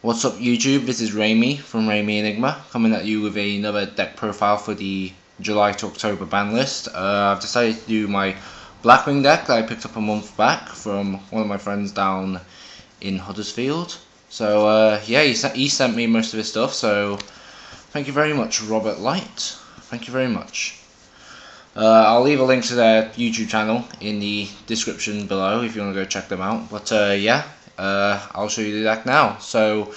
What's up YouTube, this is Raimi from Raimi Enigma, coming at you with another deck profile for the July to October ban list. I've decided to do my Blackwing deck that I picked up a month back from one of my friends down in Huddersfield. So yeah, he sent me most of his stuff, so thank you very much, Robert Light. Thank you very much. I'll leave a link to their YouTube channel in the description below if you want to go check them out. But yeah, I'll show you the deck now. So,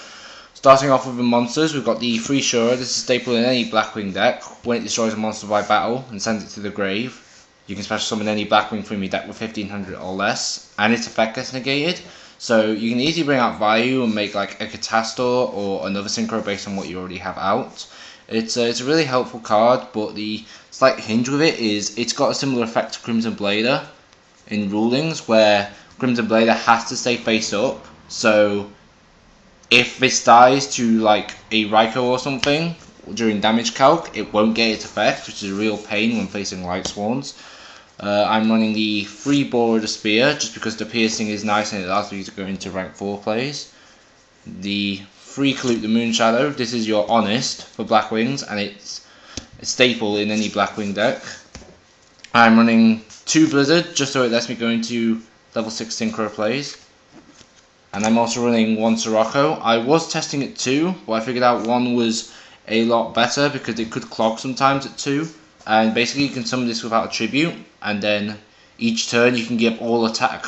starting off with the monsters, we've got the Free Shura. This is staple in any Blackwing deck. When it destroys a monster by battle and sends it to the grave, you can special summon any Blackwing from your deck with 1500 or less, and its effect gets negated. So you can easily bring out Vayu and make like a Catastor or another Synchro based on what you already have out. It's a really helpful card, but the slight hinge with it is it's got a similar effect to Crimson Blader in rulings, where Crimson Blader has to stay face up. So if this dies to like a Raikou or something during damage calc, it won't get its effect, which is a real pain when facing Light Swans. I'm running the free Bore of the Spear just because the piercing is nice and it allows you to go into rank 4 plays. The free Kalute the Moonshadow. This is your honest for Blackwings, and it's a staple in any Blackwing deck. I'm running 2 Blizzard just so it lets me go into level 6 Synchro plays. And I'm also running 1 Sirocco. I was testing it 2, but I figured out 1 was a lot better because it could clog sometimes at 2. And basically you can summon this without a tribute, and then each turn you can give all attack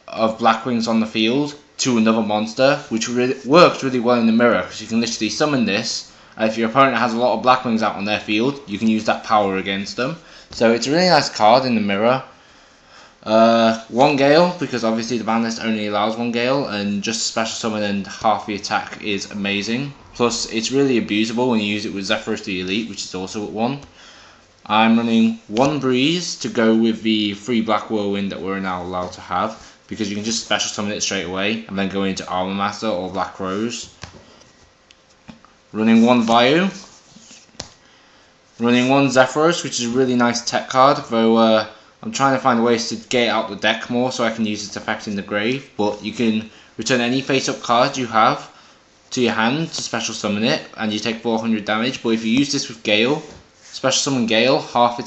of Blackwings on the field to another monster, which works really well in the mirror because you can literally summon this, and if your opponent has a lot of Blackwings out on their field, you can use that power against them. So it's a really nice card in the mirror. 1 Gale, because obviously the ban list only allows 1 Gale, and just special summon and half the attack is amazing. Plus it's really abusable when you use it with Zephyros the Elite, which is also at 1. I'm running 1 Breeze to go with the free Black Whirlwind that we're now allowed to have, because you can just special summon it straight away and then go into Armor Master or Black Rose. Running 1 Vayu. Running 1 Zephyros, which is a really nice tech card, though I'm trying to find ways to get out the deck more so I can use its effect in the grave. But you can return any face-up card you have to your hand to special summon it, and you take 400 damage. But if you use this with Gale, special summon Gale, half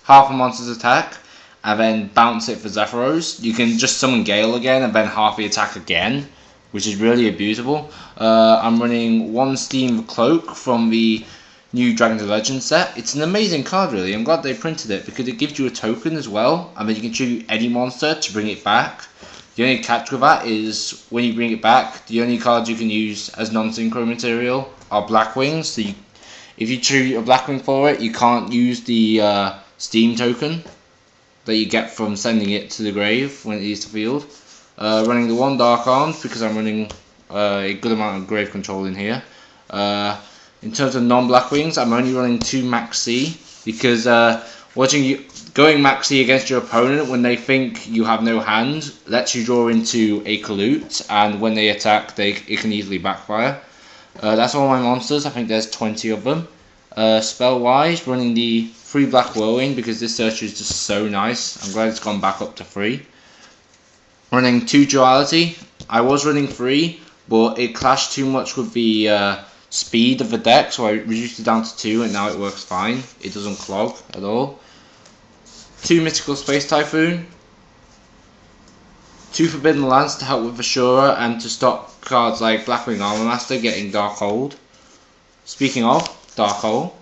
a monster's attack, and then bounce it for Zephyros, you can just summon Gale again and then half the attack again, which is really abusable. I'm running 1 Steam Cloak from the new Dragons of Legend set. It's an amazing card really. I'm glad they printed it because it gives you a token as well, and then you can tribute any monster to bring it back. The only catch with that is when you bring it back, the only cards you can use as non-synchro material are Blackwings. So if you tribute a Blackwing for it, you can't use the Steam token that you get from sending it to the grave when it leaves the field. Running the 1 Dark Arms because I'm running a good amount of grave control in here. In terms of non-Blackwings, I'm only running 2 Max C because watching you going Max C against your opponent when they think you have no hand lets you draw into a Kalute, and when they attack, it can easily backfire. That's all my monsters. I think there's 20 of them. Spell-wise, running the 3 Black Whirlwind because this searcher is just so nice. I'm glad it's gone back up to 3. Running 2 Duality. I was running 3, but it clashed too much with the speed of the deck, so I reduced it down to 2, and now it works fine. It doesn't clog at all. 2 Mystical Space Typhoon. 2 Forbidden Lance to help with Ashura and to stop cards like Blackwing Armor Master getting Dark Hold. Speaking of Dark Hold,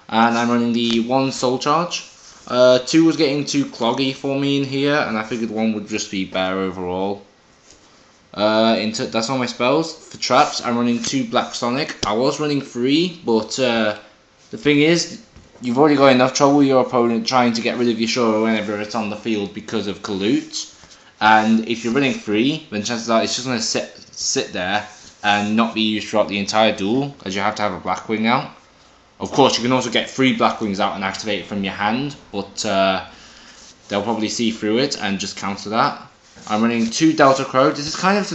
and I'm running the 1 Soul Charge. 2 was getting too cloggy for me in here, and I figured 1 would just be better overall. That's all my spells. For traps, I'm running 2 Black Sonic. I was running 3, but the thing is, you've already got enough trouble with your opponent trying to get rid of your Shura whenever it's on the field because of Kalute. And if you're running 3, then chances are it's just going to sit there and not be used throughout the entire duel, as you have to have a Blackwing out. Of course, you can also get 3 Blackwings out and activate it from your hand, but they'll probably see through it and just counter that. I'm running 2 Delta Crow. This is kind of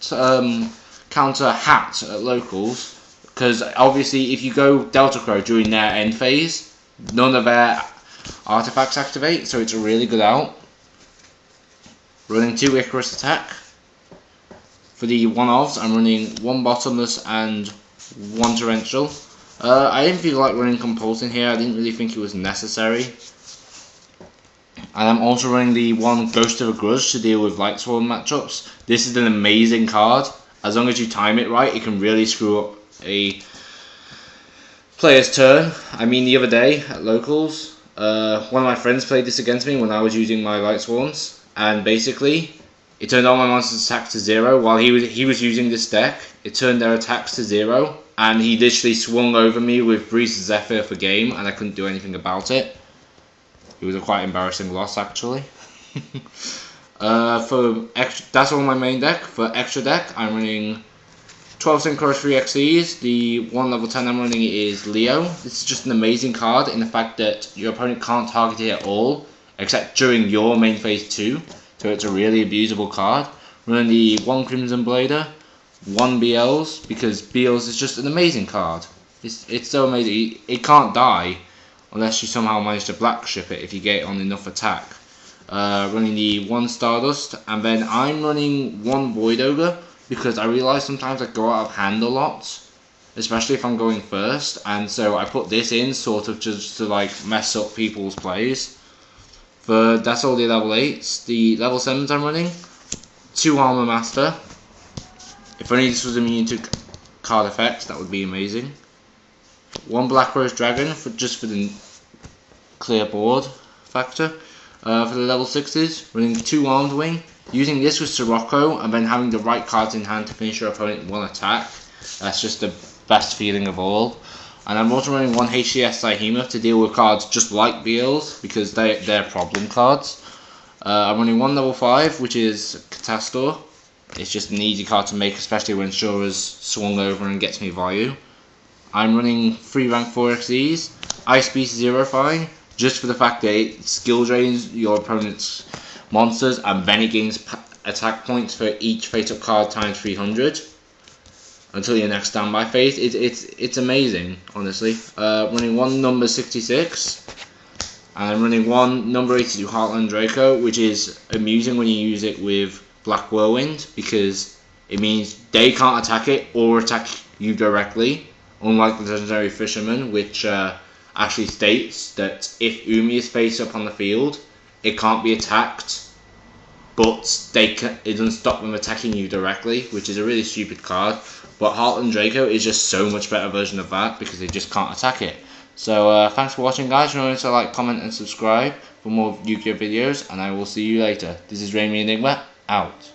to counter Hat at locals, because obviously if you go Delta Crow during their end phase, none of their artifacts activate, so it's a really good out. Running 2 Icarus Attack. For the one-offs, I'm running one bottomless and one torrential. I didn't feel like running compulsion here. I didn't really think it was necessary. And I'm also running the one Ghost of a Grudge to deal with light swarm matchups. This is an amazing card. As long as you time it right, it can really screw up a player's turn. I mean, the other day at locals, one of my friends played this against me when I was using my light swarms, and basically it turned all my monsters' attacks to 0 while he was using this deck. It turned their attacks to 0, and he literally swung over me with Breeze Zephyr for game, and I couldn't do anything about it. It was a quite embarrassing loss, actually. That's all my main deck. For extra deck, I'm running 12 Synchro 3 XEs. The one level 10 I'm running is Leo. This is just an amazing card in the fact that your opponent can't target it at all, except during your main phase 2. So it's a really abusable card. Running the one Crimson Blader, one BLs, because BLs is just an amazing card. It's so amazing. It can't die unless you somehow manage to black ship it if you get it on enough attack. Running the one Stardust, and then I'm running one Void Ogre because I realise sometimes I go out of hand a lot, especially if I'm going first, and so I put this in sort of just to like mess up people's plays. That's all the level 8s. The level 7s I'm running, 2 Armor Master. If only this was immune to card effects, that would be amazing. One Black Rose Dragon, just for the clear board factor. For the level 6s, running 2 Armed Wing. Using this with Sirocco and then having the right cards in hand to finish your opponent in one attack. That's just the best feeling of all. And I'm also running 1 HCS Sihema to deal with cards just like BLs because they're problem cards. I'm running 1 level 5, which is Catastor. It's just an easy card to make, especially when Shora's swung over and gets me value. I'm running 3 rank 4 XEs, Ice Beast Zero Fine, just for the fact that it skill drains your opponent's monsters and then it gains attack points for each face-up card times 300 until your next standby phase. It's amazing, honestly. Running 1 number 66, and I'm running 1 number 82 Heartland Draco, which is amusing when you use it with Black Whirlwind because it means they can't attack it or attack you directly. Unlike the Legendary Fisherman, which actually states that if Umi is face up on the field, it can't be attacked, but it doesn't stop them attacking you directly, which is a really stupid card. But Heartland Draco is just so much better version of that because they just can't attack it. So thanks for watching, guys. Remember to like, comment, and subscribe for more Yu-Gi-Oh videos, and I will see you later. This is Raimi Enigma, out.